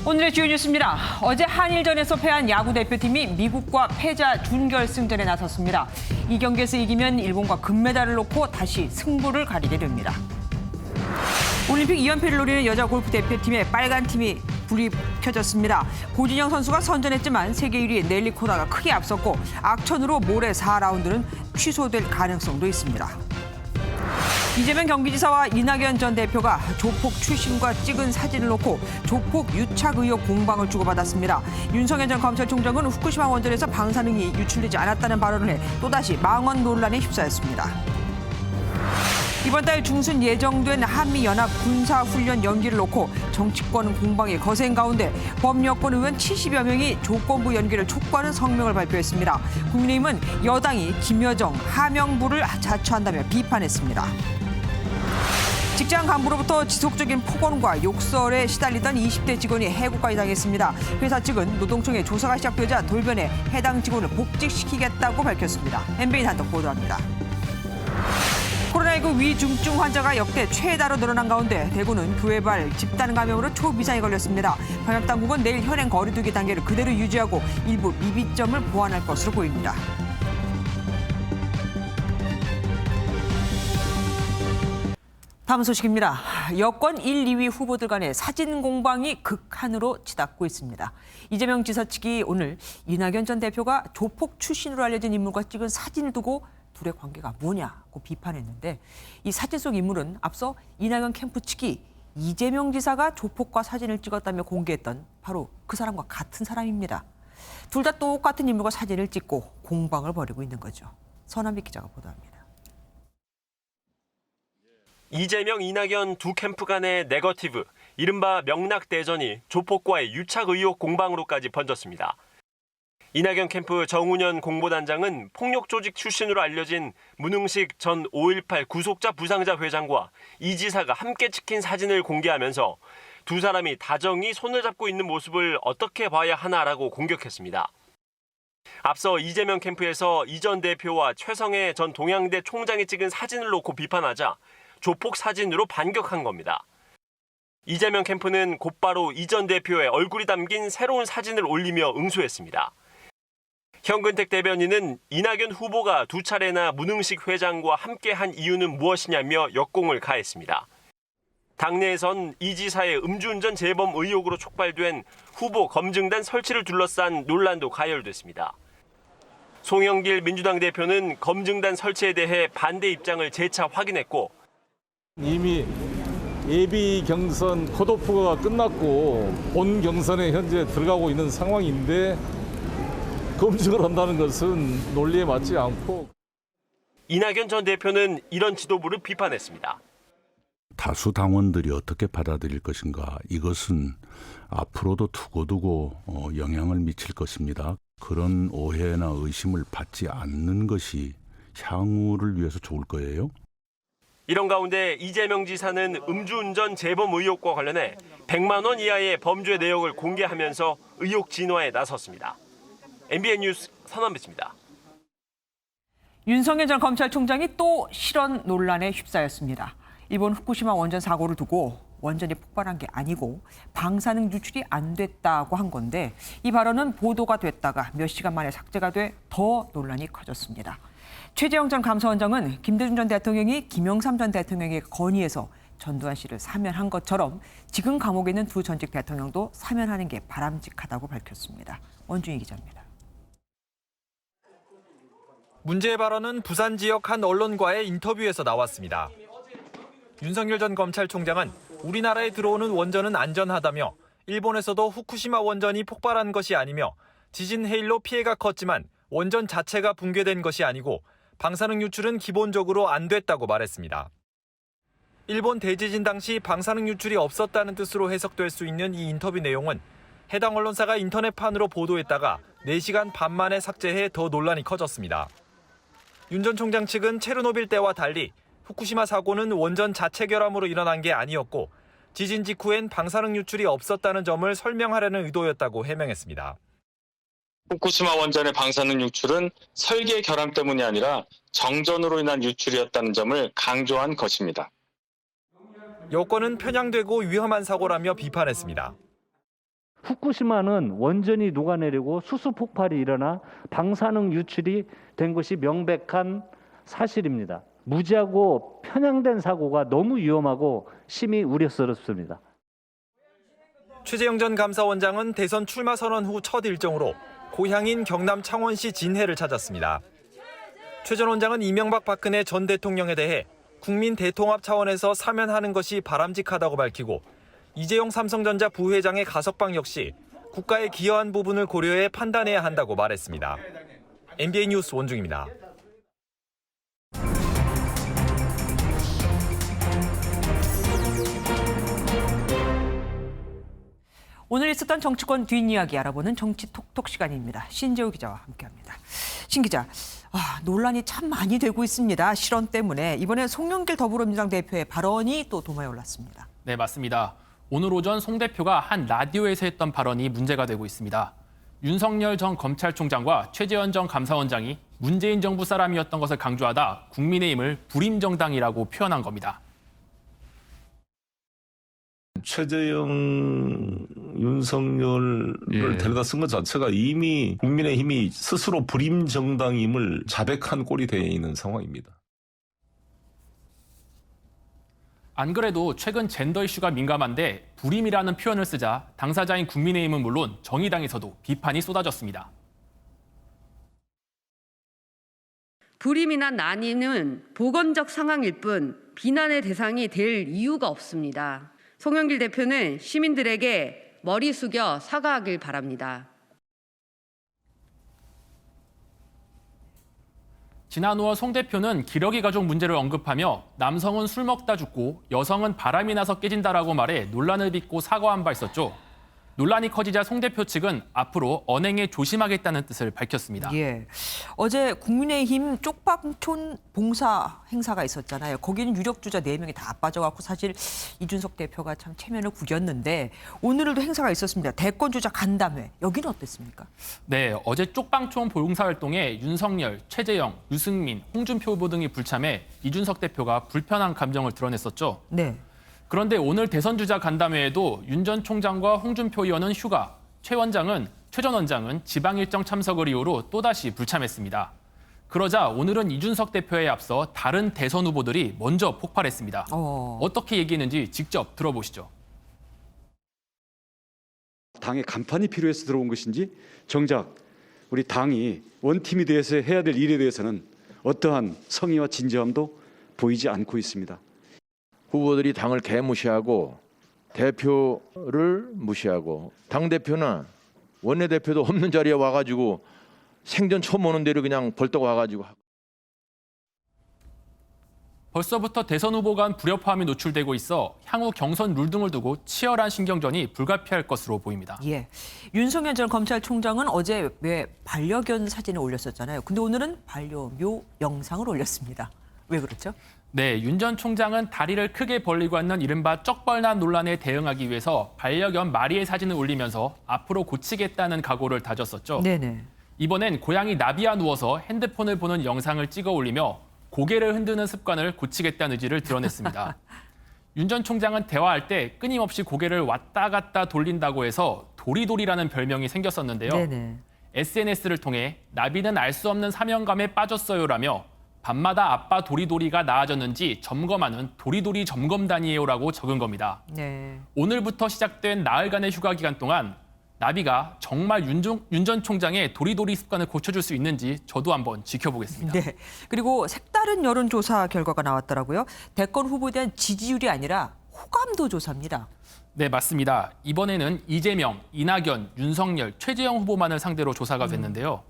오늘의 주요 뉴스입니다. 어제 한일전에서 패한 야구 대표팀이 미국과 패자 준결승전에 나섰습니다. 이 경기에서 이기면 일본과 금메달을 놓고 다시 승부를 가리게 됩니다. 올림픽 2연패를 노리는 여자 골프 대표팀의 빨간 팀이 불이 켜졌습니다. 고진영 선수가 선전했지만 세계 1위 넬리 코다가 크게 앞섰고 악천후로 모레 4라운드는 취소될 가능성도 있습니다. 이재명 경기지사와 이낙연 전 대표가 조폭 출신과 찍은 사진을 놓고 조폭 유착 의혹 공방을 주고받았습니다. 윤석열 전 검찰총장은 후쿠시마 원전에서 방사능이 유출되지 않았다는 발언을 해 또다시 망언 논란에 휩싸였습니다. 이번 달 중순 예정된 한미연합 군사훈련 연기를 놓고 정치권 공방이 거센 가운데 범여권 의원 70여 명이 조건부 연기를 촉구하는 성명을 발표했습니다. 국민의힘은 여당이 김여정, 하명부를 자처한다며 비판했습니다. 직장 간부로부터 지속적인 폭언과 욕설에 시달리던 20대 직원이 해고까지 당했습니다. 회사 측은 노동청의 조사가 시작되자 돌변해 해당 직원을 복직시키겠다고 밝혔습니다. MBN 단독 보도합니다. 코로나19 위중증 환자가 역대 최다로 늘어난 가운데 대구는 교회발 집단 감염으로 초비상이 걸렸습니다. 방역당국은 내일 현행 거리두기 단계를 그대로 유지하고 일부 미비점을 보완할 것으로 보입니다. 다음 소식입니다. 여권 1, 2위 후보들 간의 사진 공방이 극한으로 치닫고 있습니다. 이재명 지사 측이 오늘 이낙연 전 대표가 조폭 출신으로 알려진 인물과 찍은 사진을 두고 둘의 관계가 뭐냐고 비판했는데 이 사진 속 인물은 앞서 이낙연 캠프 측이 이재명 지사가 조폭과 사진을 찍었다며 공개했던 바로 그 사람과 같은 사람입니다. 둘 다 똑같은 인물과 사진을 찍고 공방을 벌이고 있는 거죠. 서남비 기자가 보도합니다. 이재명, 이낙연 두 캠프 간의 네거티브, 이른바 명락대전이 조폭과의 유착 의혹 공방으로까지 번졌습니다. 이낙연 캠프 정운현 공보단장은 폭력 조직 출신으로 알려진 문흥식 전 5.18 구속자 부상자 회장과 이 지사가 함께 찍힌 사진을 공개하면서 두 사람이 다정히 손을 잡고 있는 모습을 어떻게 봐야 하나라고 공격했습니다. 앞서 이재명 캠프에서 이 전 대표와 최성해 전 동양대 총장이 찍은 사진을 놓고 비판하자 조폭 사진으로 반격한 겁니다. 이재명 캠프는 곧바로 이 전 대표의 얼굴이 담긴 새로운 사진을 올리며 응수했습니다. 현근택 대변인은 이낙연 후보가 두 차례나 문흥식 회장과 함께한 이유는 무엇이냐며 역공을 가했습니다. 당내에선 이 지사의 음주운전 재범 의혹으로 촉발된 후보 검증단 설치를 둘러싼 논란도 가열됐습니다. 송영길 민주당 대표는 검증단 설치에 대해 반대 입장을 재차 확인했고 이미 예비 경선 컷오프가 끝났고 본 경선에 현재 들어가고 있는 상황인데 검증을 한다는 것은 논리에 맞지 않고. 이낙연 전 대표는 이런 지도부를 비판했습니다. 다수 당원들이 어떻게 받아들일 것인가, 이것은 앞으로도 두고두고 영향을 미칠 것입니다. 그런 오해나 의심을 받지 않는 것이 향후를 위해서 좋을 거예요. 이런 가운데 이재명 지사는 음주운전 재범 의혹과 관련해 100만 원 이하의 범죄 내역을 공개하면서 의혹 진화에 나섰습니다. MBN 뉴스 서남비입니다. 윤석열 전 검찰총장이 또 실언 논란에 휩싸였습니다. 일본 후쿠시마 원전 사고를 두고 원전이 폭발한 게 아니고 방사능 유출이 안 됐다고 한 건데 이 발언은 보도가 됐다가 몇 시간 만에 삭제가 돼 더 논란이 커졌습니다. 최재형 전 감사원장은 김대중 전 대통령이 김영삼 전 대통령의 건의에서 전두환 씨를 사면한 것처럼 지금 감옥에 있는 두 전직 대통령도 사면하는 게 바람직하다고 밝혔습니다. 원준희 기자입니다. 문제의 발언은 부산 지역 한 언론과의 인터뷰에서 나왔습니다. 윤석열 전 검찰총장은 우리나라에 들어오는 원전은 안전하다며 일본에서도 후쿠시마 원전이 폭발한 것이 아니며 지진 해일로 피해가 컸지만 원전 자체가 붕괴된 것이 아니고 방사능 유출은 기본적으로 안 됐다고 말했습니다. 일본 대지진 당시 방사능 유출이 없었다는 뜻으로 해석될 수 있는 이 인터뷰 내용은 해당 언론사가 인터넷판으로 보도했다가 4시간 반 만에 삭제해 더 논란이 커졌습니다. 윤 전 총장 측은 체르노빌 때와 달리 후쿠시마 사고는 원전 자체 결함으로 일어난 게 아니었고 지진 직후엔 방사능 유출이 없었다는 점을 설명하려는 의도였다고 해명했습니다. 후쿠시마 원전의 방사능 유출은 설계 결함 때문이 아니라 정전으로 인한 유출이었다는 점을 강조한 것입니다. 여권은 편향되고 위험한 사고라며 비판했습니다. 후쿠시마는 원전이 녹아내리고 수소 폭발이 일어나 방사능 유출이 된 것이 명백한 사실입니다. 무지하고 편향된 사고가 너무 위험하고 심히 우려스럽습니다. 최재형 전 감사원장은 대선 출마 선언 후 첫 일정으로 고향인 경남 창원시 진해를 찾았습니다. 최 전 원장은 이명박 박근혜 전 대통령에 대해 국민 대통합 차원에서 사면하는 것이 바람직하다고 밝히고 이재용 삼성전자 부회장의 가석방 역시 국가에 기여한 부분을 고려해 판단해야 한다고 말했습니다. MBN 뉴스 원중입니다. 오늘 있었던 정치권 뒷이야기 알아보는 정치 톡톡 시간입니다. 신재우 기자와 함께합니다. 신 기자, 논란이 참 많이 되고 있습니다. 실언 때문에 이번에 송영길 더불어민주당 대표의 발언이 또 도마에 올랐습니다. 네, 맞습니다. 오늘 오전 송 대표가 한 라디오에서 했던 발언이 문제가 되고 있습니다. 윤석열 전 검찰총장과 최재현 전 감사원장이 문재인 정부 사람이었던 것을 강조하다 국민의힘을 불임정당이라고 표현한 겁니다. 최재형, 윤석열을 데려다 쓴 것 자체가 이미 국민의힘이 스스로 불임정당임을 자백한 꼴이 되어 있는 상황입니다. 안 그래도 최근 젠더 이슈가 민감한데 불임이라는 표현을 쓰자 당사자인 국민의힘은 물론 정의당에서도 비판이 쏟아졌습니다. 불임이나 난임은 보건적 상황일 뿐 비난의 대상이 될 이유가 없습니다. 송영길 대표는 시민들에게 머리 숙여 사과하길 바랍니다. 지난 5월 송 대표는 기러기 가족 문제를 언급하며 남성은 술 먹다 죽고 여성은 바람이 나서 깨진다라고 말해 논란을 빚고 사과한 바 있었죠. 논란이 커지자 송 대표 측은 앞으로 언행에 조심하겠다는 뜻을 밝혔습니다. 예, 어제 국민의힘 쪽방촌 봉사 행사가 있었잖아요. 거기는 유력 주자 4명이 다 빠져갖고 사실 이준석 대표가 참 체면을 구겼는데 오늘도 행사가 있었습니다. 대권 주자 간담회. 여기는 어땠습니까? 네, 어제 쪽방촌 봉사활동에 윤석열, 최재형, 유승민, 홍준표 후보 등이 불참해 이준석 대표가 불편한 감정을 드러냈었죠. 네. 그런데 오늘 대선 주자 간담회에도 윤 전 총장과 홍준표 의원은 휴가, 최 전 원장은 지방 일정 참석을 이유로 또다시 불참했습니다. 그러자 오늘은 이준석 대표에 앞서 다른 대선 후보들이 먼저 폭발했습니다. 어떻게 얘기했는지 직접 들어보시죠. 당의 간판이 필요해서 들어온 것인지 정작 우리 당이 원팀이 돼서 해야 될 일에 대해서는 어떠한 성의와 진지함도 보이지 않고 있습니다. 후보들이 당을 개무시하고 대표를 무시하고 당대표나 원내대표도 없는 자리에 와가지고 생전 처음 오는 데를 그냥 벌떡 와가지고. 벌써부터 대선 후보 간 불협화음이 노출되고 있어 향후 경선 룰 등을 두고 치열한 신경전이 불가피할 것으로 보입니다. 예, 윤석열 전 검찰총장은 어제 왜 반려견 사진을 올렸었잖아요. 근데 오늘은 반려묘 영상을 올렸습니다. 왜 그렇죠? 네, 윤 전 총장은 다리를 크게 벌리고 앉는 이른바 쪽벌난 논란에 대응하기 위해서 반려견 마리의 사진을 올리면서 앞으로 고치겠다는 각오를 다졌었죠. 네네. 이번엔 고양이 나비와 누워서 핸드폰을 보는 영상을 찍어 올리며 고개를 흔드는 습관을 고치겠다는 의지를 드러냈습니다. 윤 전 총장은 대화할 때 끊임없이 고개를 왔다 갔다 돌린다고 해서 도리도리라는 별명이 생겼었는데요. 네네. SNS를 통해 나비는 알 수 없는 사명감에 빠졌어요라며 밤마다 아빠 도리도리가 나아졌는지 점검하는 도리도리 점검단이에요라고 적은 겁니다. 네. 오늘부터 시작된 나흘간의 휴가 기간 동안 나비가 정말 윤 전 총장의 도리도리 습관을 고쳐줄 수 있는지 저도 한번 지켜보겠습니다. 네. 그리고 색다른 여론조사 결과가 나왔더라고요. 대권 후보에 대한 지지율이 아니라 호감도 조사입니다. 네, 맞습니다. 이번에는 이재명, 이낙연, 윤석열, 최재형 후보만을 상대로 조사가 됐는데요.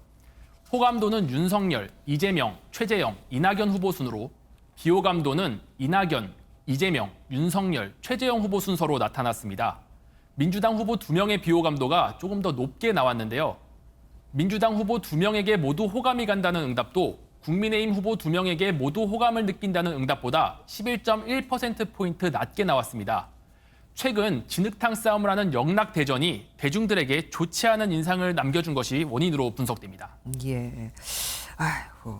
호감도는 윤석열, 이재명, 최재형, 이낙연 후보 순으로 비호감도는 이낙연, 이재명, 윤석열, 최재형 후보 순서로 나타났습니다. 민주당 후보 2명의 비호감도가 조금 더 높게 나왔는데요. 민주당 후보 2명에게 모두 호감이 간다는 응답도 국민의힘 후보 2명에게 모두 호감을 느낀다는 응답보다 11.1%포인트 낮게 나왔습니다. 최근 진흙탕 싸움을 하는 영락대전이 대중들에게 좋지 않은 인상을 남겨준 것이 원인으로 분석됩니다. 예. 아이고,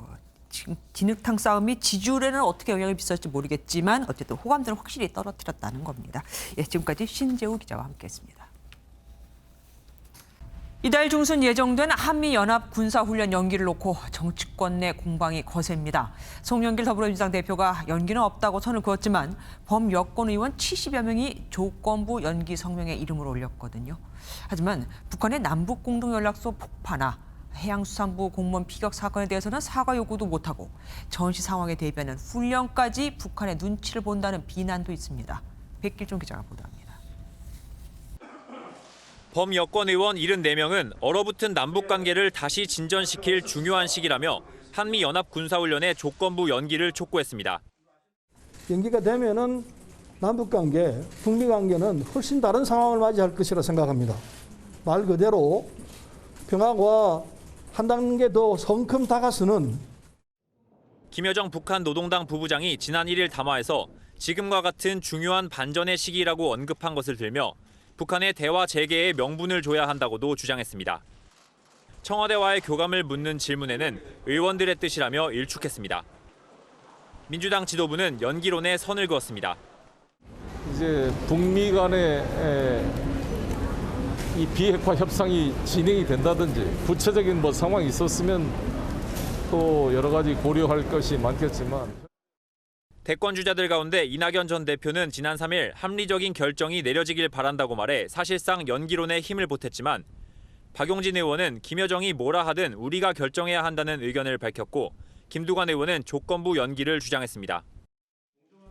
지금 진흙탕 싸움이 지지율에는 어떻게 영향을 미쳤을지 모르겠지만 어쨌든 호감도는 확실히 떨어뜨렸다는 겁니다. 예, 지금까지 신재우 기자와 함께했습니다. 이달 중순 예정된 한미연합 군사훈련 연기를 놓고 정치권 내 공방이 거셉니다. 송영길 더불어민주당 대표가 연기는 없다고 선을 그었지만 범여권 의원 70여 명이 조건부 연기 성명에 이름을 올렸거든요. 하지만 북한의 남북공동연락소 폭파나 해양수산부 공무원 피격 사건에 대해서는 사과 요구도 못하고 전시 상황에 대비하는 훈련까지 북한의 눈치를 본다는 비난도 있습니다. 백길종 기자가 보도합니다. 범여권 의원 74명은 얼어붙은 남북관계를 다시 진전시킬 중요한 시기라며 한미연합 군사훈련의 조건부 연기를 촉구했습니다. 연기가 되면은 남북관계, 북미관계는 훨씬 다른 상황을 맞이할 것이라 생각합니다. 말 그대로 평화와 한 단계 더 성큼 다가서는 김여정 북한 노동당 부부장이 지난 1일 담화에서 지금과 같은 중요한 반전의 시기라고 언급한 것을 들며 북한의 대화 재개에 명분을 줘야 한다고도 주장했습니다. 청와대와의 교감을 묻는 질문에는 의원들의 뜻이라며 일축했습니다. 민주당 지도부는 연기론에 선을 그었습니다. 이제 북미 간의 이 비핵화 협상이 진행이 된다든지 구체적인 뭐 상황이 있었으면 또 여러 가지 고려할 것이 많겠지만. 대권 주자들 가운데 이낙연 전 대표는 지난 3일 합리적인 결정이 내려지길 바란다고 말해 사실상 연기론에 힘을 보탰지만 박용진 의원은 김여정이 뭐라 하든 우리가 결정해야 한다는 의견을 밝혔고 김두관 의원은 조건부 연기를 주장했습니다.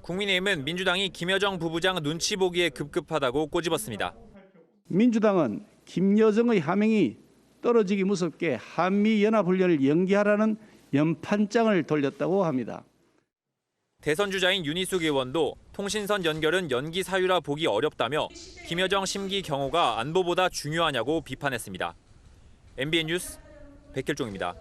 국민의힘은 민주당이 김여정 부부장 눈치 보기에 급급하다고 꼬집었습니다. 민주당은 김여정의 하명이 떨어지기 무섭게 한미연합훈련을 연기하라는 연판장을 돌렸다고 합니다. 대선 주자인 윤희숙 의원도 통신선 연결은 연기 사유라 보기 어렵다며 김여정 심기 경호가 안보보다 중요하냐고 비판했습니다. MBN 뉴스 백길종입니다.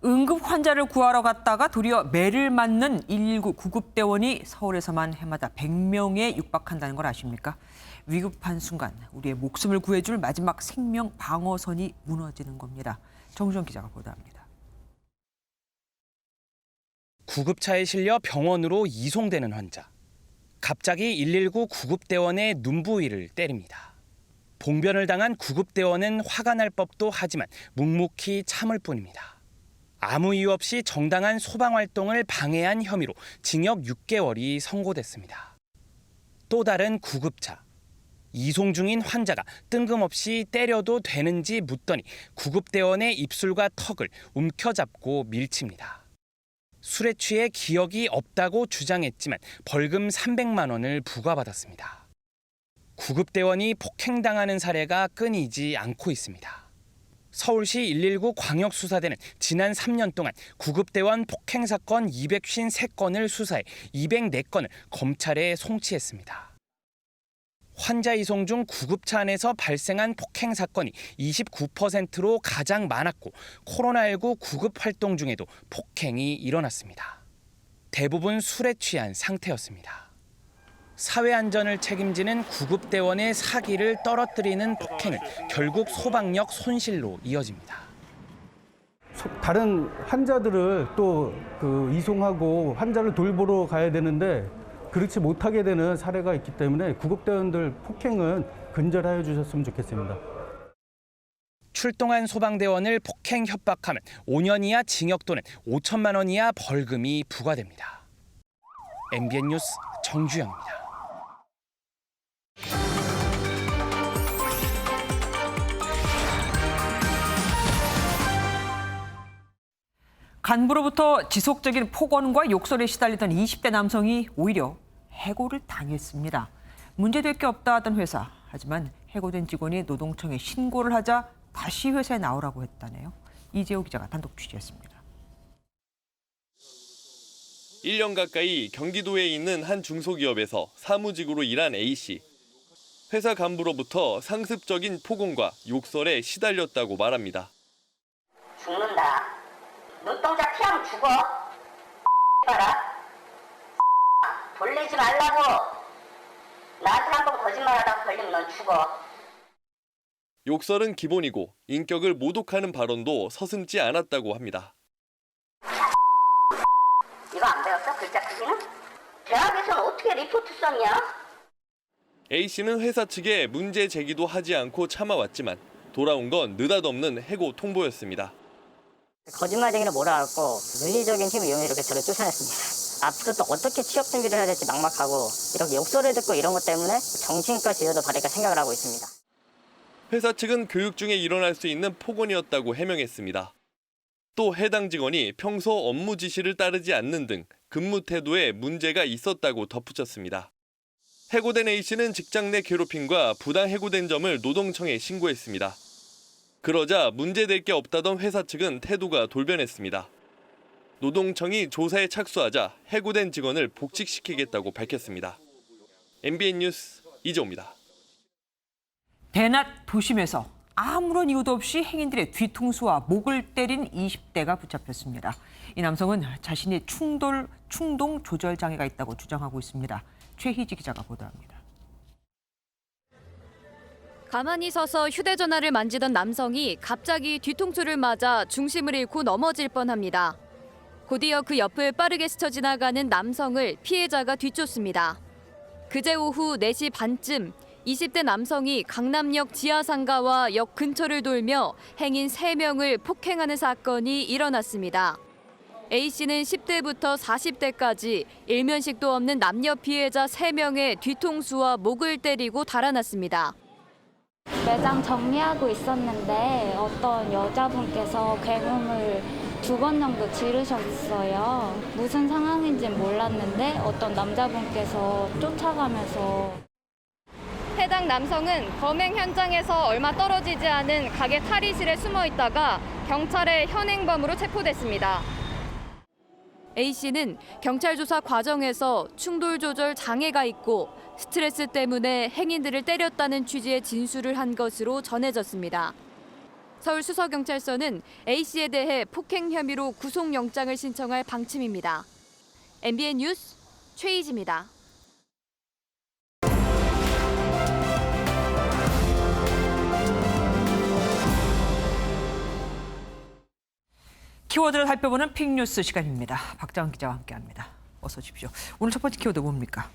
응급 환자를 구하러 갔다가 도리어 매를 맞는 119 구급대원이 서울에서만 해마다 100명에 육박한다는 걸 아십니까? 위급한 순간 우리의 목숨을 구해줄 마지막 생명 방어선이 무너지는 겁니다. 정주영 기자가 보도합니다. 구급차에 실려 병원으로 이송되는 환자. 갑자기 119 구급대원의 눈부위를 때립니다. 봉변을 당한 구급대원은 화가 날 법도 하지만 묵묵히 참을 뿐입니다. 아무 이유 없이 정당한 소방활동을 방해한 혐의로 징역 6개월이 선고됐습니다. 또 다른 구급차. 이송 중인 환자가 뜬금없이 때려도 되는지 묻더니 구급대원의 입술과 턱을 움켜잡고 밀칩니다. 술에 취해 기억이 없다고 주장했지만 벌금 300만 원을 부과받았습니다. 구급대원이 폭행당하는 사례가 끊이지 않고 있습니다. 서울시 119 광역수사대는 지난 3년 동안 구급대원 폭행 사건 253건을 수사해 204건을 검찰에 송치했습니다. 환자 이송 중 구급차 안에서 발생한 폭행 사건이 29%로 가장 많았고 코로나19 구급 활동 중에도 폭행이 일어났습니다. 대부분 술에 취한 상태였습니다. 사회 안전을 책임지는 구급대원의 사기를 떨어뜨리는 폭행은 결국 소방력 손실로 이어집니다. 다른 환자들을 또 이송하고 환자를 돌보러 가야 되는데 그렇지 못하게 되는 사례가 있기 때문에 구급대원들 폭행은 근절하여 주셨으면 좋겠습니다. 출동한 소방대원을 폭행 협박하면 5년 이하 징역 또는 5천만 원 이하 벌금이 부과됩니다. MBN 뉴스 정주영입니다. 간부로부터 지속적인 폭언과 욕설에 시달리던 20대 남성이 오히려 해고를 당했습니다. 문제될 게 없다 하던 회사. 하지만 해고된 직원이 노동청에 신고를 하자 다시 회사에 나오라고 했다네요. 이재호 기자가 단독 취재했습니다. 1년 가까이 경기도에 있는 한 중소기업에서 사무직으로 일한 A씨. 회사 간부로부터 상습적인 폭언과 욕설에 시달렸다고 말합니다. 죽는다. 눈동자 피하면 죽어. 봐라. 돌리지 말라고. 나한테 한번 거짓말하다가 걸리면 넌 죽어. 욕설은 기본이고 인격을 모독하는 발언도 서슴지 않았다고 합니다. 이거 안 배웠어? 글자 크기는? 대학에서는 어떻게 리포트 썼냐? A씨는 회사 측에 문제 제기도 하지 않고 참아왔지만 돌아온 건 느닷없는 해고 통보였습니다. 거짓말쟁이로 몰아갖고 물리적인 힘을 이용해 이렇게 저를 쫓아냈습니다. 앞으로 또 어떻게 취업 준비를 해야 될지 막막하고 이렇게 욕설을 듣고 이런 것 때문에 정신과 진료도 받을까 생각을 하고 있습니다. 회사 측은 교육 중에 일어날 수 있는 폭언이었다고 해명했습니다. 또 해당 직원이 평소 업무 지시를 따르지 않는 등 근무 태도에 문제가 있었다고 덧붙였습니다. 해고된 A씨는 직장 내 괴롭힘과 부당 해고된 점을 노동청에 신고했습니다. 그러자 문제될 게 없다던 회사 측은 태도가 돌변했습니다. 노동청이 조사에 착수하자 해고된 직원을 복직시키겠다고 밝혔습니다. MBN 뉴스 이재호입니다. 대낮 도심에서 아무런 이유도 없이 행인들의 뒤통수와 목을 때린 20대가 붙잡혔습니다. 이 남성은 자신이 충동 조절 장애가 있다고 주장하고 있습니다. 최희지 기자가 보도합니다. 가만히 서서 휴대전화를 만지던 남성이 갑자기 뒤통수를 맞아 중심을 잃고 넘어질 뻔합니다. 곧이어 그 옆을 빠르게 스쳐 지나가는 남성을 피해자가 뒤쫓습니다. 그제 오후 4시 반쯤 20대 남성이 강남역 지하상가와 역 근처를 돌며 행인 3명을 폭행하는 사건이 일어났습니다. A씨는 10대부터 40대까지 일면식도 없는 남녀 피해자 3명의 뒤통수와 목을 때리고 달아났습니다. 매장 정리하고 있었는데 어떤 여자분께서 굉음을 2번 정도 지르셨어요. 무슨 상황인지는 몰랐는데 어떤 남자분께서 쫓아가면서. 해당 남성은 범행 현장에서 얼마 떨어지지 않은 가게 탈의실에 숨어 있다가 경찰의 현행범으로 체포됐습니다. A씨는 경찰 조사 과정에서 충돌 조절 장애가 있고 스트레스 때문에 행인들을 때렸다는 취지의 진술을 한 것으로 전해졌습니다. 서울수서경찰서는 A씨에 대해 폭행 혐의로 구속영장을 신청할 방침입니다. MBN 뉴스 최희지입니다. 키워드를 살펴보는 픽뉴스 시간입니다. 박자원 기자와 함께합니다. 어서 오십시오. 오늘 첫 번째 키워드 뭡니까?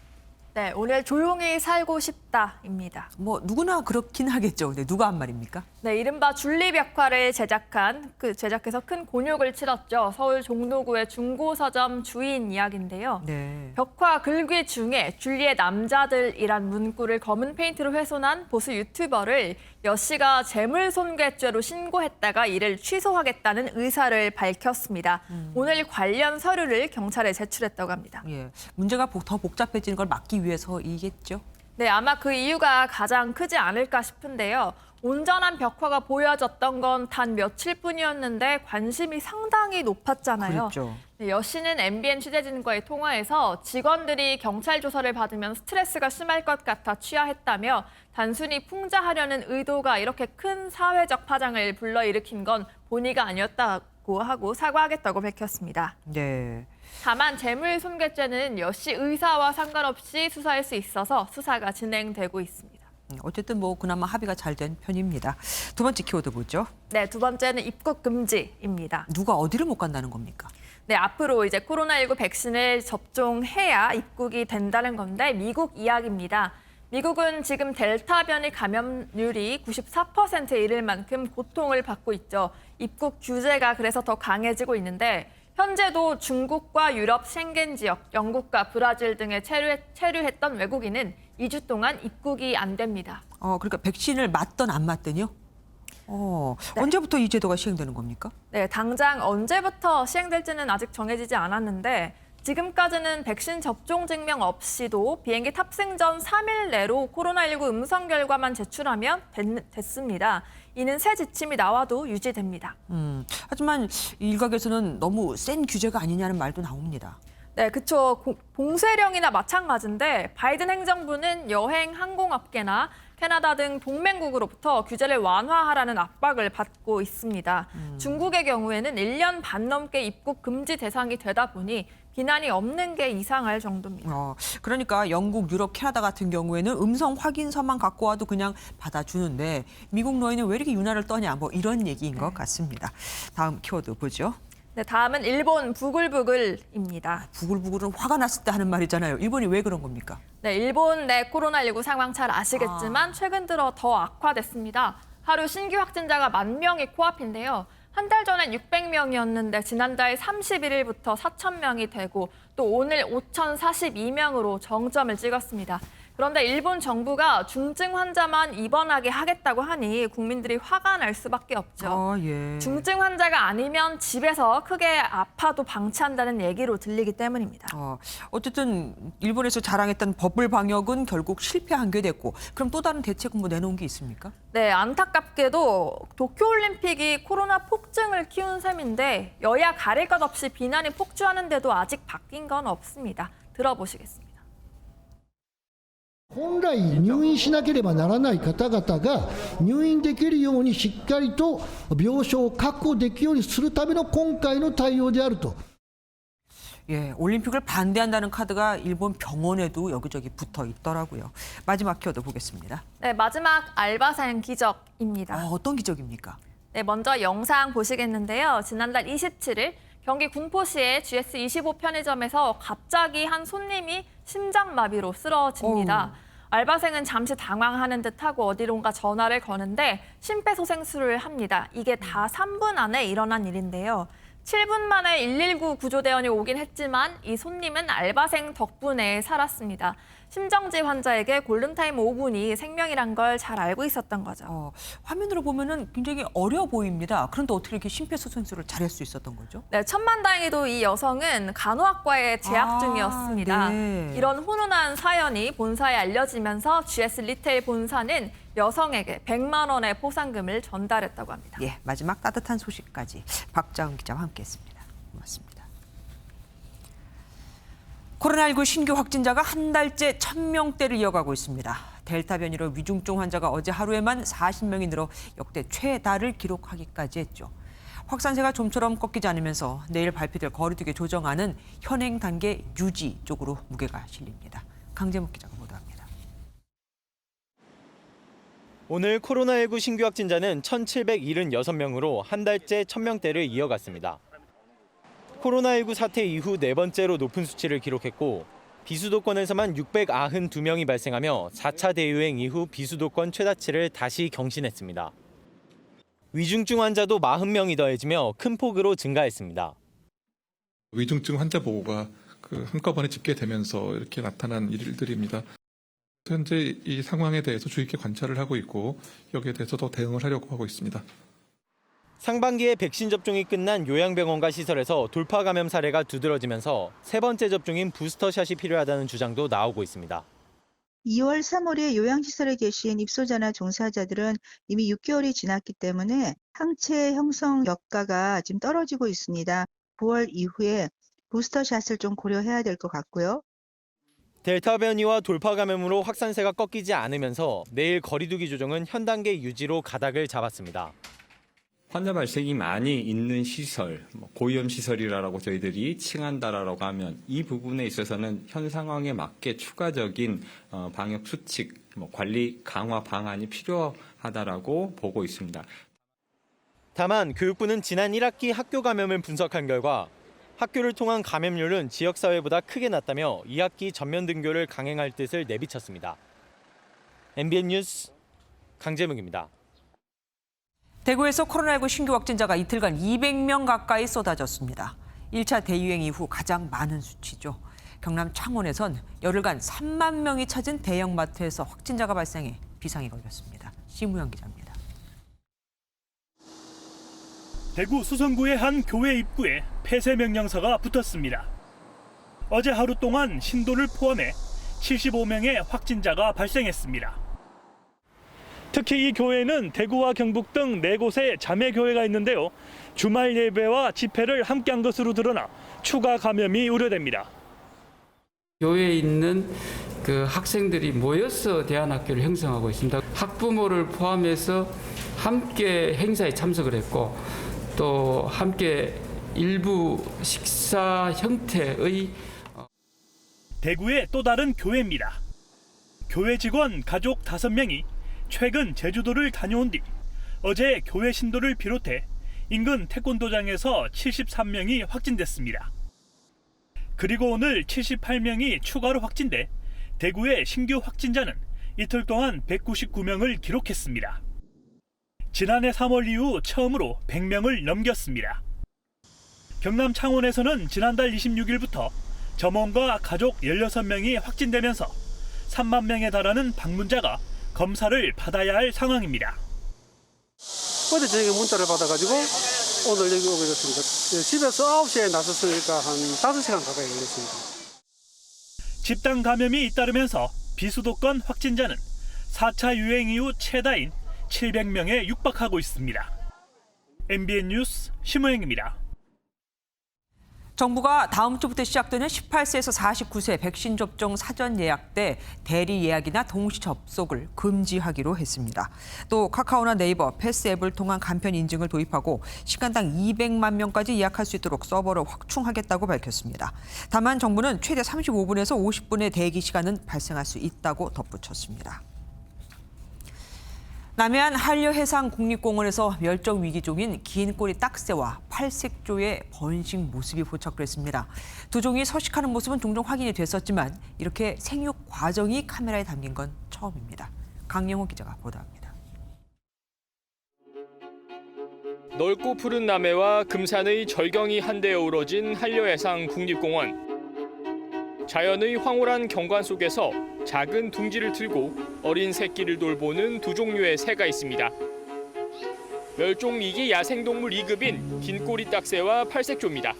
네, 오늘 조용히 살고 싶다입니다. 뭐 누구나 그렇긴 하겠죠. 근데 누가 한 말입니까? 네, 이른바 줄리벽화를 제작해서 큰 곤욕을 치렀죠. 서울 종로구의 중고서점 주인 이야기인데요. 네. 벽화 글귀 중에 줄리의 남자들이란 문구를 검은 페인트로 훼손한 보수 유튜버를 여 씨가 재물손괴죄로 신고했다가 이를 취소하겠다는 의사를 밝혔습니다. 오늘 관련 서류를 경찰에 제출했다고 합니다. 예, 문제가 더 복잡해지는 걸 막기 위해서이겠죠? 네, 아마 그 이유가 가장 크지 않을까 싶은데요. 온전한 벽화가 보여졌던 건 단 며칠뿐이었는데 관심이 상당히 높았잖아요. 그렇죠. 네, 여 씨는 MBN 취재진과의 통화에서 직원들이 경찰 조사를 받으면 스트레스가 심할 것 같아 취하했다며 단순히 풍자하려는 의도가 이렇게 큰 사회적 파장을 불러일으킨 건 본의가 아니었다고 하고 사과하겠다고 밝혔습니다. 네. 다만 재물손괴죄는 여 씨 의사와 상관없이 수사할 수 있어서 수사가 진행되고 있습니다. 어쨌든 뭐 그나마 합의가 잘 된 편입니다. 두 번째 키워드 뭐죠? 네, 두 번째는 입국 금지입니다. 누가 어디를 못 간다는 겁니까? 네, 앞으로 이제 코로나19 백신을 접종해야 입국이 된다는 건데 미국 이야기입니다. 미국은 지금 델타 변이 감염률이 94%에 이를 만큼 고통을 받고 있죠. 입국 규제가 그래서 더 강해지고 있는데 현재도 중국과 유럽 쉥겐 지역, 영국과 브라질 등에 체류했던 외국인은 2주 동안 입국이 안 됩니다. 그러니까 백신을 맞든 안 맞든요? 네. 언제부터 이 제도가 시행되는 겁니까? 네, 당장 언제부터 시행될지는 아직 정해지지 않았는데 지금까지는 백신 접종 증명 없이도 비행기 탑승 전 3일 내로 코로나19 음성 결과만 제출하면 됐습니다. 이는 새 지침이 나와도 유지됩니다. 하지만 일각에서는 너무 센 규제가 아니냐는 말도 나옵니다. 네, 그렇죠. 봉쇄령이나 마찬가지인데 바이든 행정부는 여행 항공업계나 캐나다 등 동맹국으로부터 규제를 완화하라는 압박을 받고 있습니다. 중국의 경우에는 1년 반 넘게 입국 금지 대상이 되다 보니 비난이 없는 게 이상할 정도입니다. 그러니까 영국, 유럽, 캐나다 같은 경우에는 음성 확인서만 갖고 와도 그냥 받아주는데 미국 너희는 왜 이렇게 유난을 떠냐 뭐 이런 얘기인 것 같습니다. 다음 키워드 보죠. 네, 다음은 일본 부글부글입니다. 부글부글은 화가 났을 때 하는 말이잖아요. 일본이 왜 그런 겁니까? 네, 일본 내 코로나19 상황 잘 아시겠지만 최근 들어 더 악화됐습니다. 하루 신규 확진자가 10,000명이 코앞인데요. 한 달 전엔 600명이었는데 지난달 31일부터 4,000명이 되고 또 오늘 5,042명으로 정점을 찍었습니다. 그런데 일본 정부가 중증 환자만 입원하게 하겠다고 하니 국민들이 화가 날 수밖에 없죠. 예. 중증 환자가 아니면 집에서 크게 아파도 방치한다는 얘기로 들리기 때문입니다. 어쨌든 일본에서 자랑했던 버블 방역은 결국 실패한 게 됐고 그럼 또 다른 대책은 뭐 내놓은 게 있습니까? 네, 안타깝게도 도쿄올림픽이 코로나 폭증을 키운 셈인데 여야 가릴 것 없이 비난이 폭주하는데도 아직 바뀐 건 없습니다. 들어보시겠습니다. 本来入院しなければならない方々が入院できるようにしっかりと病床を確保できるようにするための今回の対応であると。 예, 올림픽을 반대한다는 카드가 일본 병원에도 여기저기 붙어 있더라고요. 마지막 키워드 보겠습니다. 네, 마지막 알바생 기적입니다. 어떤 기적입니까? 네, 먼저 영상 보시겠는데요. 지난달 27일 경기 군포시의 GS25 편의점에서 갑자기 한 손님이 심장마비로 쓰러집니다. 알바생은 잠시 당황하는 듯하고 어디론가 전화를 거는데 심폐소생술을 합니다. 이게 다 3분 안에 일어난 일인데요. 7분 만에 119 구조대원이 오긴 했지만 이 손님은 알바생 덕분에 살았습니다. 심정지 환자에게 골든타임 5분이 생명이란 걸 잘 알고 있었던 거죠. 화면으로 보면은 굉장히 어려 보입니다. 그런데 어떻게 이렇게 심폐소생술을 잘할 수 있었던 거죠? 네, 천만다행히도 이 여성은 간호학과에 재학 중이었습니다. 네. 이런 훈훈한 사연이 본사에 알려지면서 GS 리테일 본사는 여성에게 100만 원의 포상금을 전달했다고 합니다. 예, 마지막 따뜻한 소식까지 박자은 기자와 함께했습니다. 고맙습니다. 코로나19 신규 확진자가 한 달째 1,000명대를 이어가고 있습니다. 델타 변이로 위중증 환자가 어제 하루에만 40명이 늘어 역대 최다를 기록하기까지 했죠. 확산세가 좀처럼 꺾이지 않으면서 내일 발표될 거리두기 조정안은 현행 단계 유지 쪽으로 무게가 실립니다. 강재묵 기자가 보도합니다. 오늘 코로나19 신규 확진자는 1,776명으로 한 달째 1,000명대를 이어갔습니다. 코로나19 사태 이후 네 번째로 높은 수치를 기록했고 비수도권에서만 692명이 발생하며 4차 대유행 이후 비수도권 최다치를 다시 경신했습니다. 위중증 환자도 40명이 더해지며 큰 폭으로 증가했습니다. 위중증 환자 보고가 한꺼번에 집계되면서 이렇게 나타난 일들입니다. 현재 이 상황에 대해서 주의 깊게 관찰을 하고 있고 여기에 대해서도 대응을 하려고 하고 있습니다. 상반기에 백신 접종이 끝난 요양병원과 시설에서 돌파 감염 사례가 두드러지면서 세 번째 접종인 부스터샷이 필요하다는 주장도 나오고 있습니다. 2월, 3월에 요양시설에 계신 입소자나 종사자들은 이미 6개월이 지났기 때문에 항체 형성 여가가 지금 떨어지고 있습니다. 9월 이후에 부스터샷을 좀 고려해야 될 것 같고요. 델타 변이와 돌파 감염으로 확산세가 꺾이지 않으면서 내일 거리두기 조정은 현 단계 유지로 가닥을 잡았습니다. 환자 발생이 많이 있는 시설, 고위험 시설이라고 저희들이 칭한다라고 하면 이 부분에 있어서는 현 상황에 맞게 추가적인 방역 수칙, 관리 강화 방안이 필요하다라고 보고 있습니다. 다만 교육부는 지난 1학기 학교 감염을 분석한 결과 학교를 통한 감염률은 지역사회보다 크게 낮다며 2학기 전면 등교를 강행할 뜻을 내비쳤습니다. MBN 뉴스 강재묵입니다. 대구에서 코로나19 신규 확진자가 이틀간 200명 가까이 쏟아졌습니다. 1차 대유행 이후 가장 많은 수치죠. 경남 창원에선 열흘간 3만 명이 찾은 대형마트에서 확진자가 발생해 비상이 걸렸습니다. 심우영 기자입니다. 대구 수성구의 한 교회 입구에 폐쇄 명령서가 붙었습니다. 어제 하루 동안 신도를 포함해 75명의 확진자가 발생했습니다. 특히 이 교회는 대구와 경북 등 4곳에 자매교회가 있는데요. 주말 예배와 집회를 함께한 것으로 드러나 추가 감염이 우려됩니다. 교회에 있는 학생들이 모여서 대안학교를 형성하고 있습니다. 학부모를 포함해서 함께 행사에 참석을 했고 또 함께 일부 식사 형태의 대구의 또 다른 교회입니다. 교회 직원 가족 5명이 최근 제주도를 다녀온 뒤 어제 교회 신도를 비롯해 인근 태권도장에서 73명이 확진됐습니다. 그리고 오늘 78명이 추가로 확진돼 대구의 신규 확진자는 이틀 동안 199명을 기록했습니다. 지난해 3월 이후 처음으로 100명을 넘겼습니다. 경남 창원에서는 지난달 26일부터 점원과 가족 16명이 확진되면서 3만 명에 달하는 방문자가 검사를 받아야 할 상황입니다. 어제 저녁에 문자를 받아가지고 오늘 여기 오게 됐습니다. 집에서 9시에 나섰으니까 한 5시간 가까이 걸렸습니다. 집단 감염이 잇따르면서 비수도권 확진자는 4차 유행 이후 최다인 700명에 육박하고 있습니다. MBN 뉴스 심호영입니다. 정부가 다음 주부터 시작되는 18세에서 49세 백신 접종 사전 예약 때 대리 예약이나 동시 접속을 금지하기로 했습니다. 또 카카오나 네이버, 패스 앱을 통한 간편 인증을 도입하고 시간당 200만 명까지 예약할 수 있도록 서버를 확충하겠다고 밝혔습니다. 다만 정부는 최대 35분에서 50분의 대기 시간은 발생할 수 있다고 덧붙였습니다. 남해안 한려해상국립공원에서 멸종 위기종인 긴 꼬리 딱새와 팔색조의 번식 모습이 포착됐습니다. 두 종이 서식하는 모습은 종종 확인이 됐었지만 이렇게 생육 과정이 카메라에 담긴 건 처음입니다. 강영호 기자가 보도합니다. 넓고 푸른 남해와 금산의 절경이 한데 어우러진 한려해상국립공원. 자연의 황홀한 경관 속에서 작은 둥지를 틀고 어린 새끼를 돌보는 두 종류의 새가 있습니다. 멸종위기 야생동물 2급인 긴꼬리 딱새와 팔색조입니다.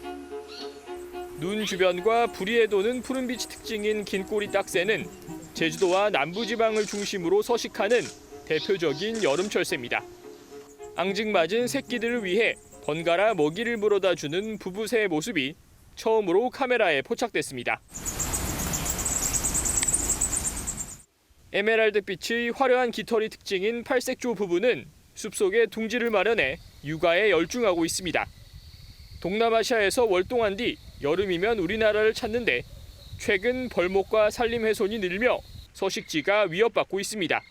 눈 주변과 부리에 도는 푸른빛이 특징인 긴꼬리 딱새는 제주도와 남부지방을 중심으로 서식하는 대표적인 여름철 새입니다. 앙증맞은 새끼들을 위해 번갈아 먹이를 물어다 주는 부부새의 모습이 처음으로 카메라에 포착됐습니다. 에메랄드빛의 화려한 깃털이 특징인 팔색조 부부는 숲속에 둥지를 마련해 육아에 열중하고 있습니다. 동남아시아에서 월동한 뒤 여름이면 우리나라를 찾는데 최근 벌목과 산림 훼손이 늘며 서식지가 위협받고 있습니다.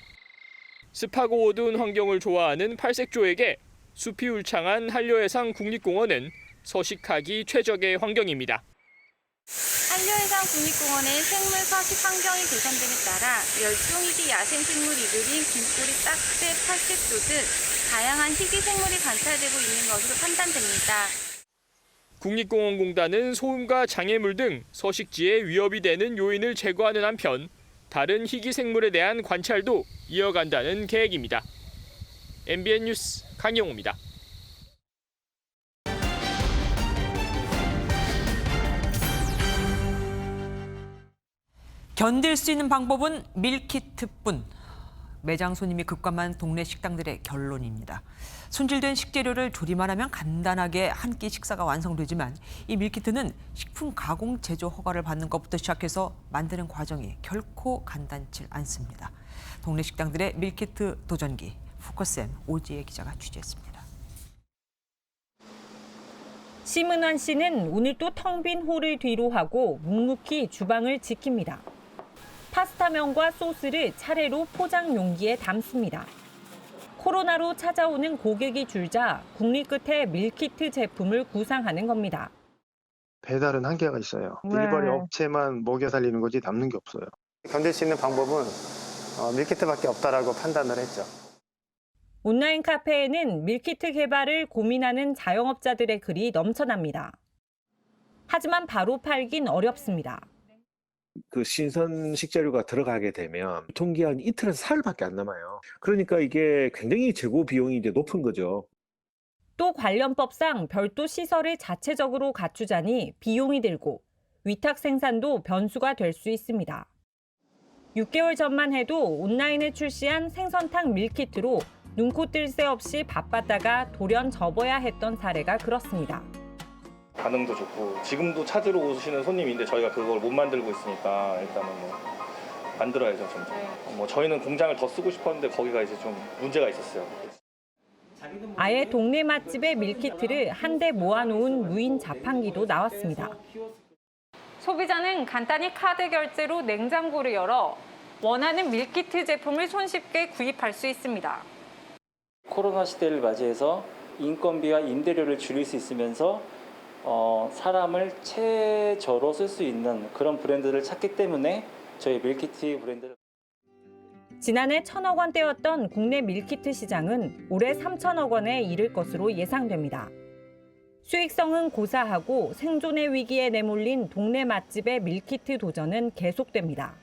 습하고 어두운 환경을 좋아하는 팔색조에게 숲이 울창한 한려해상 국립공원은 서식하기 최적의 환경입니다. 한려해상 국립공원의 생물 서식 환경의 개선 등에 따라 멸종위기 야생생물 2급인 긴꼬리 딱새, 팔색조 등 다양한 희귀 생물이 관찰되고 있는 것으로 판단됩니다. 국립공원공단은 소음과 장애물 등 서식지에 위협이 되는 요인을 제거하는 한편 다른 희귀 생물에 대한 관찰도 이어간다는 계획입니다. MBN 뉴스 강영호입니다. 견딜 수 있는 방법은 밀키트뿐. 매장 손님이 급감한 동네 식당들의 결론입니다. 손질된 식재료를 조리만 하면 간단하게 한 끼 식사가 완성되지만 이 밀키트는 식품 가공 제조 허가를 받는 것부터 시작해서 만드는 과정이 결코 간단치 않습니다. 동네 식당들의 밀키트 도전기, 포커스M 오지혜 기자가 취재했습니다. 심은환 씨는 오늘도 텅 빈 홀을 뒤로 하고 묵묵히 주방을 지킵니다. 파스타면과 소스를 차례로 포장 용기에 담습니다. 코로나로 찾아오는 고객이 줄자 국립 끝에 밀키트 제품을 구상하는 겁니다. 배달은 한계가 있어요. 딜리버리 업체만 먹여 살리는 거지 남는 게 없어요. 견딜 수 있는 방법은 밀키트밖에 없다라고 판단을 했죠. 온라인 카페에는 밀키트 개발을 고민하는 자영업자들의 글이 넘쳐납니다. 하지만 바로 팔긴 어렵습니다. 그 신선 식재료가 들어가게 되면 유통기한 이틀에서 사흘밖에 안 남아요. 그러니까 이게 굉장히 재고 비용이 이제 높은 거죠. 또 관련법상 별도 시설을 자체적으로 갖추자니 비용이 들고 위탁 생산도 변수가 될 수 있습니다. 6개월 전만 해도 온라인에 출시한 생선탕 밀키트로 눈코 뜰 새 없이 바빴다가 돌연 접어야 했던 사례가 그렇습니다. 반응도 좋고 지금도 찾으러 오시는 손님인데 저희가 그걸 못 만들고 있으니까 일단은 만들어야죠. 좀. 저희는 공장을 더 쓰고 싶었는데 거기가 이제 좀 문제가 있었어요. 아예 동네 맛집의 밀키트를 한데 모아놓은 무인 자판기도 나왔습니다. 소비자는 간단히 카드 결제로 냉장고를 열어 원하는 밀키트 제품을 손쉽게 구입할 수 있습니다. 코로나 시대를 맞이해서 인건비와 임대료를 줄일 수 있으면서 사람을 최저로 쓸 수 있는 그런 브랜드를 찾기 때문에 저희 밀키트 브랜드를 지난해 1,000억 원대였던 국내 밀키트 시장은 올해 3,000억 원에 이를 것으로 예상됩니다. 수익성은 고사하고 생존의 위기에 내몰린 동네 맛집의 밀키트 도전은 계속됩니다.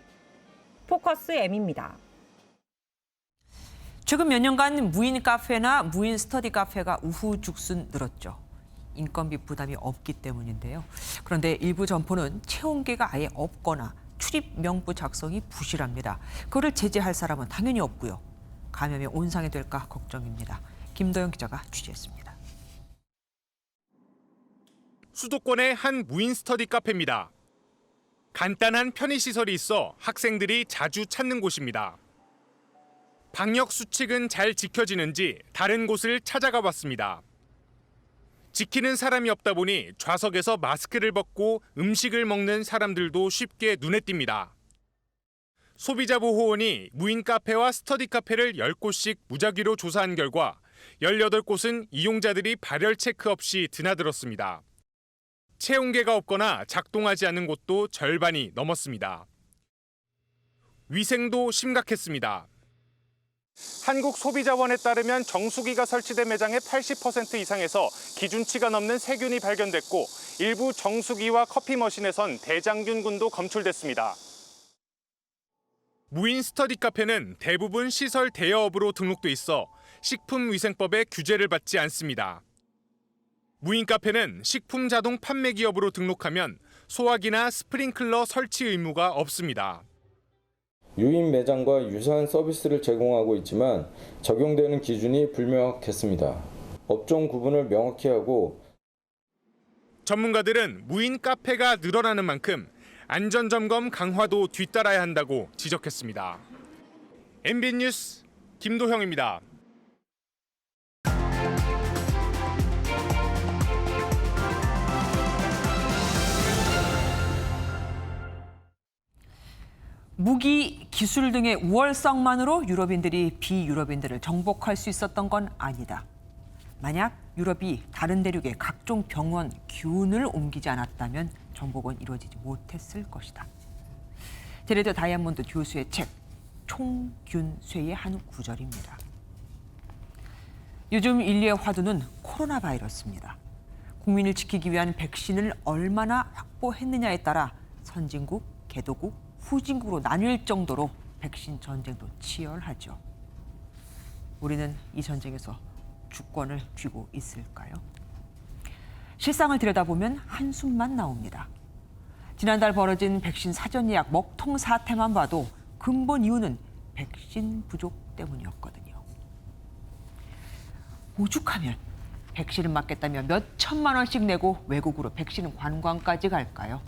포커스 M입니다. 최근 몇 년간 무인 카페나 무인 스터디 카페가 우후죽순 늘었죠. 인건비 부담이 없기 때문인데요. 그런데 일부 점포는 체온계가 아예 없거나 출입 명부 작성이 부실합니다. 그거를 제재할 사람은 당연히 없고요. 감염이 온상이 될까 걱정입니다. 김도영 기자가 취재했습니다. 수도권의 한 무인 스터디 카페입니다. 간단한 편의시설이 있어 학생들이 자주 찾는 곳입니다. 방역 수칙은 잘 지켜지는지 다른 곳을 찾아가 봤습니다. 지키는 사람이 없다 보니 좌석에서 마스크를 벗고 음식을 먹는 사람들도 쉽게 눈에 띕니다. 소비자보호원이 무인 카페와 스터디 카페를 10곳씩 무작위로 조사한 결과 18곳은 이용자들이 발열 체크 없이 드나들었습니다. 체온계가 없거나 작동하지 않는 곳도 절반이 넘었습니다. 위생도 심각했습니다. 한국소비자원에 따르면 정수기가 설치된 매장의 80% 이상에서 기준치가 넘는 세균이 발견됐고 일부 정수기와 커피 머신에선 대장균군도 검출됐습니다. 무인 스터디 카페는 대부분 시설 대여업으로 등록돼 있어 식품위생법의 규제를 받지 않습니다. 무인 카페는 식품 자동 판매 기업으로 등록하면 소화기나 스프링클러 설치 의무가 없습니다. 유인 매장과 유사한 서비스를 제공하고 있지만 적용되는 기준이 불명확했습니다. 업종 구분을 명확히 하고 전문가들은 무인 카페가 늘어나는 만큼 안전점검 강화도 뒤따라야 한다고 지적했습니다. MB 뉴스 김도형입니다. 무기, 기술 등의 우월성만으로 유럽인들이 비유럽인들을 정복할 수 있었던 건 아니다. 만약 유럽이 다른 대륙의 각종 병원, 균을 옮기지 않았다면 정복은 이루어지지 못했을 것이다. 제레드 다이아몬드 교수의 책 총균쇠의 한 구절입니다. 요즘 인류의 화두는 코로나 바이러스입니다. 국민을 지키기 위한 백신을 얼마나 확보했느냐에 따라 선진국, 개도국, 후진국으로 나뉠 정도로 백신 전쟁도 치열하죠. 우리는 이 전쟁에서 주권을 쥐고 있을까요? 실상을 들여다보면 한숨만 나옵니다. 지난달 벌어진 백신 사전 예약 먹통 사태만 봐도 근본 이유는 백신 부족 때문이었거든요. 오죽하면 백신을 맞겠다며 몇 천만 원씩 내고 외국으로 백신 관광까지 갈까요?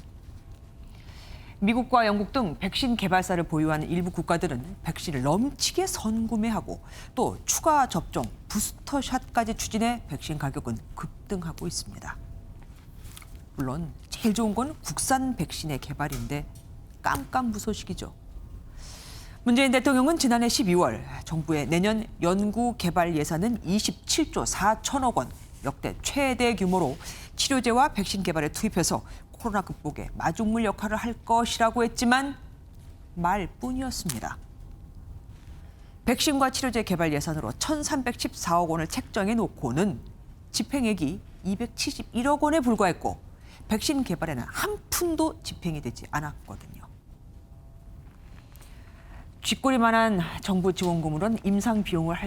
미국과 영국 등 백신 개발사를 보유하는 일부 국가들은 백신을 넘치게 선구매하고 또 추가 접종, 부스터샷까지 추진해 백신 가격은 급등하고 있습니다. 물론 제일 좋은 건 국산 백신의 개발인데 깜깜무소식이죠. 문재인 대통령은 지난해 12월 정부의 내년 연구 개발 예산은 27조 4천억 원, 역대 최대 규모로 치료제와 백신 개발에 투입해서 코로나 극복에 마중물 역할을 할 것이라고 했지만 말뿐이었습니다. 백신과 치료제 개발 예산으로 1,314억 원을 책정해 놓고는 집행액이 271억 원에 불과했고 백신 개발에는 한 푼도 집행이 되지 않았거든요. 쥐꼬리만한 정부 지원금으로는 임상 비용을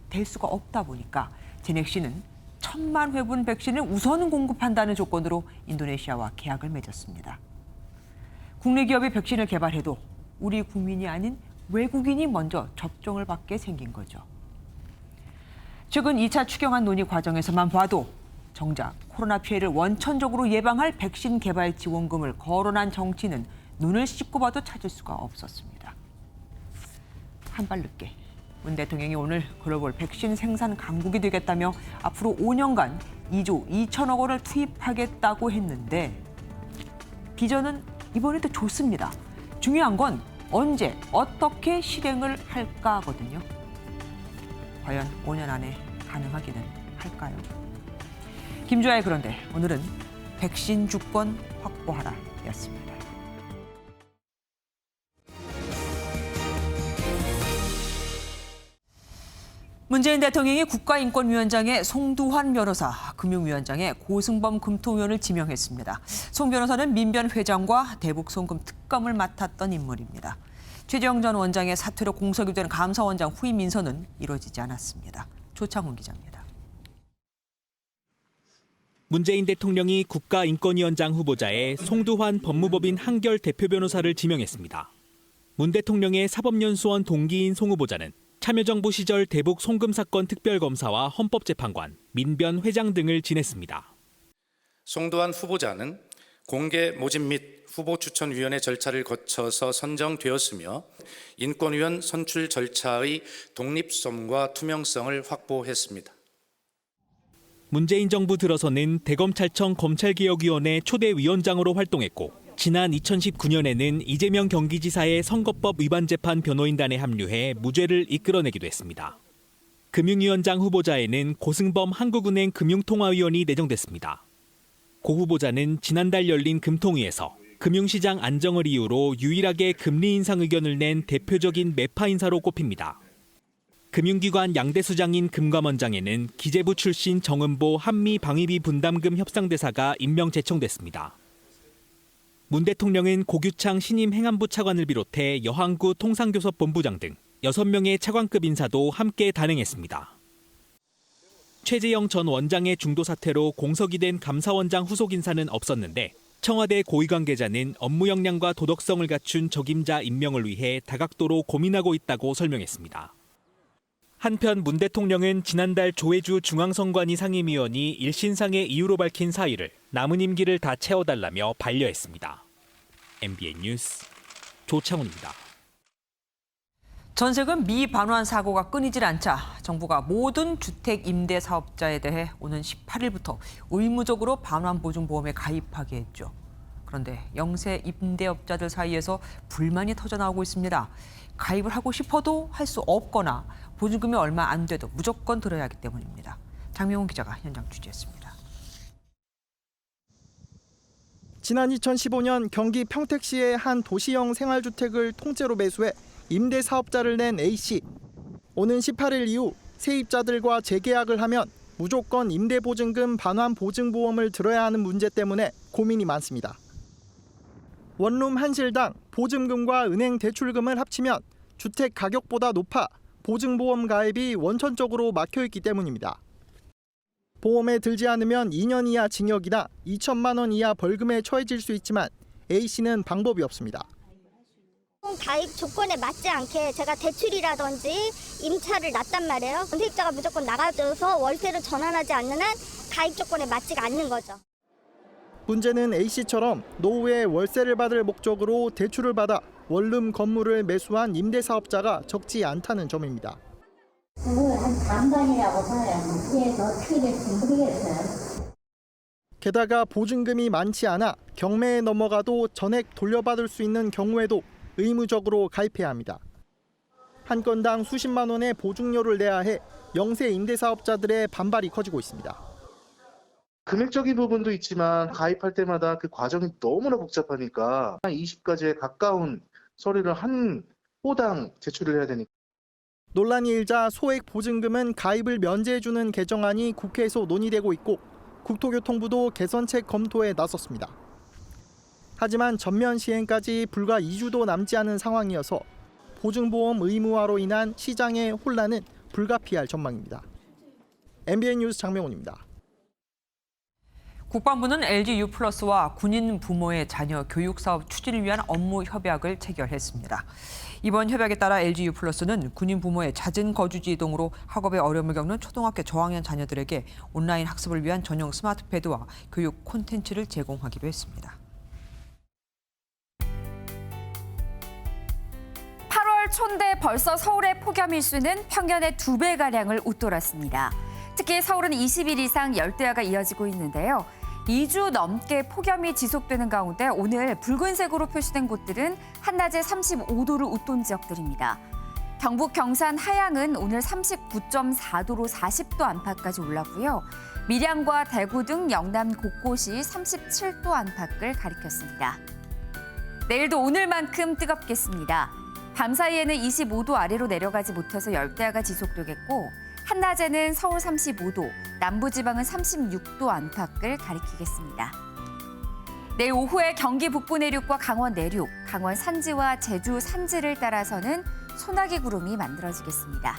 댈 수가 없다 보니까 제넥시는 1,000만 회분 백신을 우선 공급한다는 조건으로 인도네시아와 계약을 맺었습니다. 국내 기업이 백신을 개발해도 우리 국민이 아닌 외국인이 먼저 접종을 받게 생긴 거죠. 최근 2차 추경안 논의 과정에서만 봐도 정작 코로나 피해를 원천적으로 예방할 백신 개발 지원금을 거론한 정치는 눈을 씻고 봐도 찾을 수가 없었습니다. 한 발 늦게 문 대통령이 오늘 글로벌 백신 생산 강국이 되겠다며 앞으로 5년간 2조 2천억 원을 투입하겠다고 했는데 비전은 이번에도 좋습니다. 중요한 건 언제 어떻게 실행을 할까거든요. 과연 5년 안에 가능하기는 할까요? 김주아의 그런데 오늘은 백신 주권 확보하라 였습니다. 문재인 대통령이 국가인권위원장에 송두환 변호사, 금융위원장에 고승범 금토위원을 지명했습니다. 송 변호사는 민변 회장과 대북송금 특검을 맡았던 인물입니다. 최재형 전 원장의 사퇴로 공석이 된 감사원장 후임 인선은 이루어지지 않았습니다. 조창훈 기자입니다. 문재인 대통령이 국가인권위원장 후보자에 송두환 법무법인 한결 대표 변호사를 지명했습니다. 문 대통령의 사법연수원 동기인 송 후보자는 참여정부 시절 대북 송금 사건 특별검사와 헌법재판관, 민변 회장 등을 지냈습니다. 송두환 후보자는 공개 모집 및 후보추천위원회 절차를 거쳐서 선정되었으며 인권위원 선출 절차의 독립성과 투명성을 확보했습니다. 문재인 정부 들어서는 대검찰청 검찰개혁위원회 초대위원장으로 활동했고 지난 2019년에는 이재명 경기지사의 선거법 위반 재판 변호인단에 합류해 무죄를 이끌어내기도 했습니다. 금융위원장 후보자에는 고승범 한국은행 금융통화위원이 내정됐습니다. 고 후보자는 지난달 열린 금통위에서 금융시장 안정을 이유로 유일하게 금리 인상 의견을 낸 대표적인 매파 인사로 꼽힙니다. 금융기관 양대수장인 금감원장에는 기재부 출신 정은보 한미방위비 분담금 협상대사가 임명 제청됐습니다. 문 대통령은 고규창 신임 행안부 차관을 비롯해 여항구 통상교섭본부장 등 6명의 차관급 인사도 함께 단행했습니다. 최재형 전 원장의 중도 사퇴로 공석이 된 감사원장 후속 인사는 없었는데 청와대 고위 관계자는 업무 역량과 도덕성을 갖춘 적임자 임명을 위해 다각도로 고민하고 있다고 설명했습니다. 한편 문 대통령은 지난달 조혜주 중앙선관위 상임위원이 일신상의 이유로 밝힌 사의를 남은 임기를 다 채워달라며 반려했습니다. MBN 뉴스 조창훈입니다. 전세금 미반환 사고가 끊이질 않자 정부가 모든 주택 임대 사업자에 대해 오는 18일부터 의무적으로 반환보증보험에 가입하게 했죠. 그런데 영세 임대업자들 사이에서 불만이 터져나오고 있습니다. 가입을 하고 싶어도 할 수 없거나 보증금이 얼마 안 돼도 무조건 들어야 하기 때문입니다. 장명훈 기자가 현장 취재했습니다. 지난 2015년 경기 평택시의 한 도시형 생활주택을 통째로 매수해 임대 사업자를 낸 A씨. 오는 18일 이후 세입자들과 재계약을 하면 무조건 임대보증금 반환 보증보험을 들어야 하는 문제 때문에 고민이 많습니다. 원룸 한 실당 보증금과 은행 대출금을 합치면 주택 가격보다 높아 보증보험 가입이 원천적으로 막혀있기 때문입니다. 보험에 들지 않으면 2년 이하 징역이나 2천만 원 이하 벌금에 처해질 수 있지만 A씨는 방법이 없습니다. 가입 조건에 맞지 않게 제가 대출이라든지 임차를 놨단 말이에요. 세입자가 무조건 나가줘서 월세를 전환하지 않는 한 가입 조건에 맞지가 않는 거죠. 문제는 A씨처럼 노후에 월세를 받을 목적으로 대출을 받아 원룸 건물을 매수한 임대사업자가 적지 않다는 점입니다. 한 반반이라고 봐요. 이게 더 어떻게 될지 모르겠어요. 게다가 보증금이 많지 않아 경매에 넘어가도 전액 돌려받을 수 있는 경우에도 의무적으로 가입해야 합니다. 한 건당 수십만 원의 보증료를 내야 해 영세 임대사업자들의 반발이 커지고 있습니다. 금액적인 부분도 있지만 가입할 때마다 그 과정이 너무나 복잡하니까 한 20가지에 가까운 서류를 한 호당 제출을 해야 되니까. 논란이 일자 소액 보증금은 가입을 면제해주는 개정안이 국회에서 논의되고 있고 국토교통부도 개선책 검토에 나섰습니다. 하지만 전면 시행까지 불과 2주도 남지 않은 상황이어서 보증보험 의무화로 인한 시장의 혼란은 불가피할 전망입니다. MBN 뉴스 장명훈입니다. 국방부는 LG U+와 군인 부모의 자녀 교육 사업 추진을 위한 업무 협약을 체결했습니다. 이번 협약에 따라 LG U+는 군인 부모의 잦은 거주지 이동으로 학업에 어려움을 겪는 초등학교 저학년 자녀들에게 온라인 학습을 위한 전용 스마트패드와 교육 콘텐츠를 제공하기로 했습니다. 8월 초인데 벌써 서울의 폭염 일수는 평년의 2배가량을 웃돌았습니다. 특히 서울은 20일 이상 열대야가 이어지고 있는데요. 2주 넘게 폭염이 지속되는 가운데 오늘 붉은색으로 표시된 곳들은 한낮에 35도를 웃돈 지역들입니다. 경북 경산 하양은 오늘 39.4도로 40도 안팎까지 올랐고요. 밀양과 대구 등 영남 곳곳이 37도 안팎을 가리켰습니다. 내일도 오늘만큼 뜨겁겠습니다. 밤 사이에는 25도 아래로 내려가지 못해서 열대야가 지속되겠고 한낮에는 서울 35도, 남부지방은 36도 안팎을 가리키겠습니다. 내일 오후에 경기 북부 내륙과 강원 내륙, 강원 산지와 제주 산지를 따라서는 소나기 구름이 만들어지겠습니다.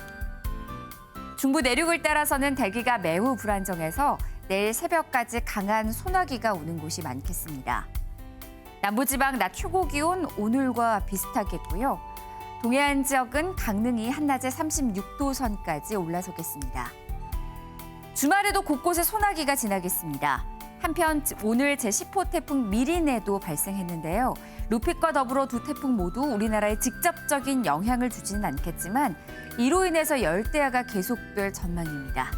중부 내륙을 따라서는 대기가 매우 불안정해서 내일 새벽까지 강한 소나기가 오는 곳이 많겠습니다. 남부지방 낮 최고 기온 오늘과 비슷하겠고요. 동해안 지역은 강릉이 한낮에 36도 선까지 올라서겠습니다. 주말에도 곳곳에 소나기가 지나겠습니다. 한편 오늘 제10호 태풍 미린에도 발생했는데요. 루핏과 더불어 두 태풍 모두 우리나라에 직접적인 영향을 주지는 않겠지만 이로 인해서 열대야가 계속될 전망입니다.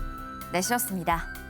날씨였습니다.